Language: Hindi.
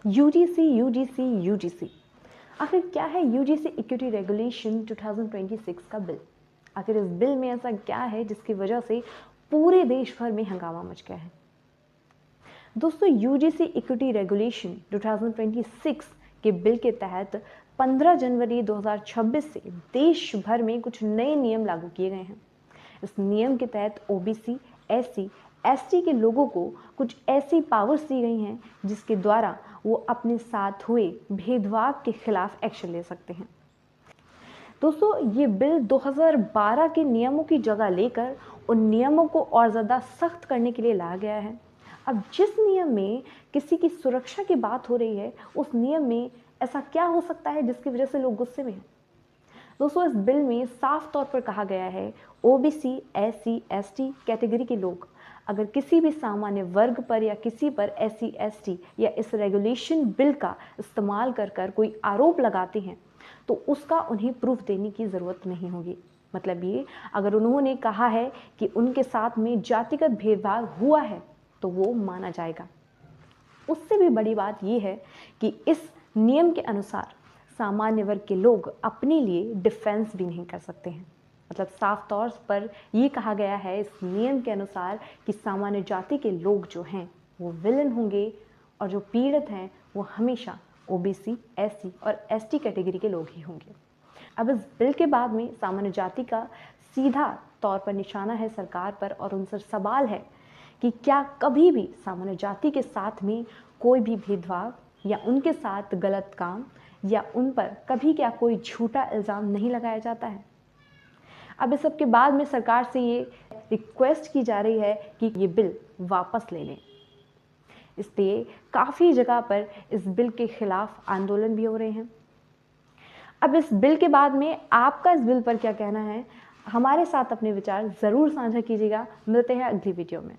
यूजीसी यूजीसी यूजीसी आखिर क्या है यूजीसी इक्विटी रेगुलेशन 2026 का बिल? आखिर इस बिल में ऐसा क्या है जिसकी वजह से पूरे देश भर में हंगामा मच गया है? दोस्तों, यूजीसी इक्विटी रेगुलेशन 2026 के बिल के तहत 15 जनवरी 2026 से देश भर में कुछ नए नियम लागू किए गए हैं। इस नियम के तहत ओबीसी, एससी, एसटी के लोगों को कुछ ऐसी पावर्स दी गई हैं जिसके द्वारा वो अपने साथ हुए भेदभाव के खिलाफ एक्शन ले सकते हैं। दोस्तों, ये बिल 2012 के नियमों की जगह लेकर उन नियमों को और ज़्यादा सख्त करने के लिए लाया गया है। अब जिस नियम में किसी की सुरक्षा की बात हो रही है, उस नियम में ऐसा क्या हो सकता है जिसकी वजह से लोग गुस्से में हैं? दोस्तों, इस बिल में साफ तौर पर कहा गया है ओबीसी, एससी, एसटी कैटेगरी के लोग अगर किसी भी सामान्य वर्ग पर या किसी पर एससी, एसटी या इस रेगुलेशन बिल का इस्तेमाल कर कोई आरोप लगाते हैं तो उसका उन्हें प्रूफ देने की ज़रूरत नहीं होगी। मतलब ये, अगर उन्होंने कहा है कि उनके साथ में जातिगत भेदभाव हुआ है तो वो माना जाएगा। उससे भी बड़ी बात यह है कि इस नियम के अनुसार सामान्य वर्ग के लोग अपने लिए डिफेंस भी नहीं कर सकते हैं। मतलब साफ तौर पर यह कहा गया है इस नियम के अनुसार कि सामान्य जाति के लोग जो हैं वो विलन होंगे और जो पीड़ित हैं वो हमेशा ओबीसी, एससी और एसटी कैटेगरी के लोग ही होंगे। अब इस बिल के बाद में सामान्य जाति का सीधा तौर पर निशाना है सरकार पर और उनसे सवाल है कि क्या कभी भी सामान्य जाति के साथ में कोई भी भेदभाव या उनके साथ गलत काम या उन पर कभी क्या कोई झूठा इल्ज़ाम नहीं लगाया जाता है? अब इस सब के बाद में सरकार से ये रिक्वेस्ट की जा रही है कि ये बिल वापस ले लें। इसलिए काफ़ी जगह पर इस बिल के खिलाफ आंदोलन भी हो रहे हैं। अब इस बिल के बाद में आपका इस बिल पर क्या कहना है? हमारे साथ अपने विचार ज़रूर साझा कीजिएगा। मिलते हैं अगली वीडियो में।